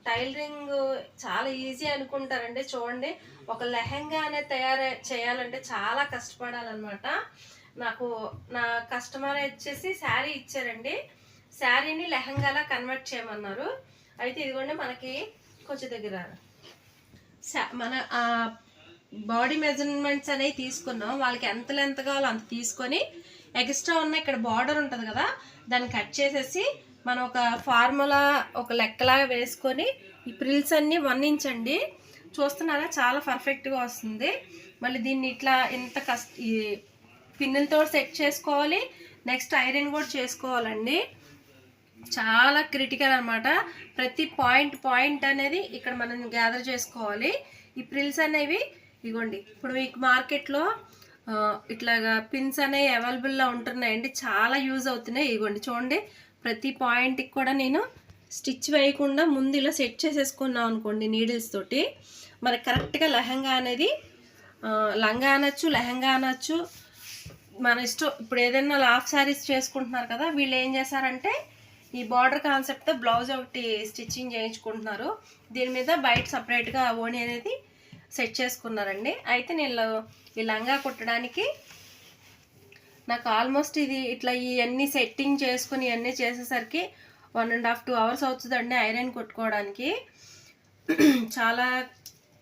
Tailoring చాలా easy అనుకుంటారండి. చూడండి, ఒక లెహెంగా అనేది తయారు చేయాలంటే చాలా కష్టపడాలన్నమాట. నాకు నా కస్టమర్ వచ్చేసి శారీ ఇచ్చారండి. శారీని లెహంగాలా కన్వర్ట్ చేయమన్నారు. అయితే ఇదిగోండి, మనకి కొంచెం దగ్గర మన బాడీ మెజర్మెంట్స్ అనేవి తీసుకున్నాం. వాళ్ళకి ఎంత లెంత్ కావాలో అంత తీసుకొని, ఎక్స్ట్రా ఉన్న ఇక్కడ బార్డర్ ఉంటుంది కదా, దాన్ని కట్ చేసేసి మనం ఒక ఫార్ములా ఒక లెక్కలాగా వేసుకొని ఈ ప్రిల్స్ అన్నీ 1 ఇంచ్ అండి. చూస్తున్నారా, చాలా పర్ఫెక్ట్గా వస్తుంది. మళ్ళీ దీన్ని ఇట్లా ఇంత ఈ పిన్నులతో సెట్ చేసుకోవాలి. నెక్స్ట్ ఐరన్ కూడా చేసుకోవాలండి. చాలా క్రిటికల్ అనమాట. ప్రతి పాయింట్ అనేది ఇక్కడ మనం గ్యాదర్ చేసుకోవాలి. ఈ ప్రిల్స్ అనేవి ఇగోండి, ఇప్పుడు మీకు మార్కెట్లో ఇట్లాగా పిన్స్ అనేవి అవైలబుల్లో ఉంటున్నాయండి. చాలా యూజ్ అవుతున్నాయి. ఇగోండి చూడండి, ప్రతి పాయింట్కి కూడా నేను స్టిచ్ వేయకుండా ముందు ఇలా సెట్ చేసేసుకున్నాం అనుకోండి నీడిల్స్ తోటి, మరి కరెక్ట్గా లెహంగా అనేది లంగా అనొచ్చు, లెహంగా అనొచ్చు, మన ఇష్టం. ఇప్పుడు ఏదైనా హాఫ్ శారీస్ చేసుకుంటున్నారు కదా, వీళ్ళు ఏం చేశారంటే ఈ బార్డర్ కాన్సెప్ట్తో బ్లౌజ్ ఒకటి స్టిచ్చింగ్ చేయించుకుంటున్నారు. దీని మీద బయట సపరేట్గా ఓణి అనేది సెట్ చేసుకున్నారండి. అయితే నేను ఈ లంగా కుట్టడానికి నాకు ఆల్మోస్ట్ ఇది ఇట్లా ఇవన్నీ సెట్టింగ్ చేసుకుని ఇవన్నీ చేసేసరికి 1.5 to 2 hours అవుతుందండి ఐరన్ కొట్టుకోవడానికి. చాలా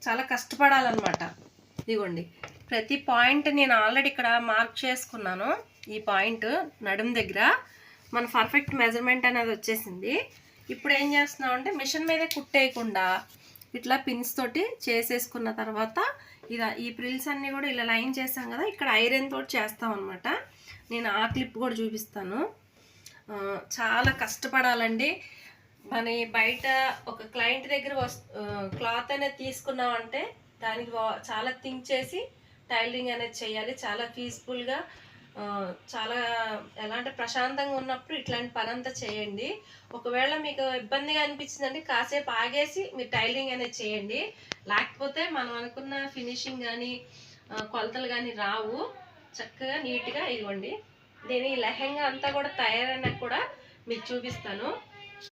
చాలా కష్టపడాలన్నమాట. ఇదిగోండి, ప్రతి పాయింట్ నేను ఆల్రెడీ ఇక్కడ మార్క్ చేసుకున్నాను. ఈ పాయింట్ నడుం దగ్గర మన పర్ఫెక్ట్ మెజర్మెంట్ అనేది వచ్చేసింది. ఇప్పుడు ఏం చేస్తున్నాం అంటే మిషన్ మీద కుట్టేయకుండా ఇట్లా పిన్స్ తోటి చేసేసుకున్న తర్వాత ఈ ప్రిల్స్ అన్నీ కూడా ఇలా లైన్ చేసాం కదా, ఇక్కడ ఐరన్ తోటి చేస్తాం అనమాట. నేను ఆ క్లిప్ కూడా చూపిస్తాను. చాలా కష్టపడాలండి. మన బయట ఒక క్లయింట్ దగ్గర క్లాత్ అనేది తీసుకున్నామంటే దానికి చాలా థింక్ చేసి టైలరింగ్ అనేది చేయాలి. చాలా పీస్ఫుల్గా, చాలా ఎలా అంటే ప్రశాంతంగా ఉన్నప్పుడు ఇట్లాంటి పని అంతా చేయండి. ఒకవేళ మీకు ఇబ్బందిగా అనిపించిందంటే కాసేపు ఆగేసి మీరు టైలరింగ్ అనేది చేయండి. లేకపోతే మనం అనుకున్న ఫినిషింగ్ కానీ కొలతలు కానీ రావు. చక్కగా నీట్గా ఇవ్వండి. దీని లెహంగా అంతా కూడా తయారైనా కూడా మీకు చూపిస్తాను.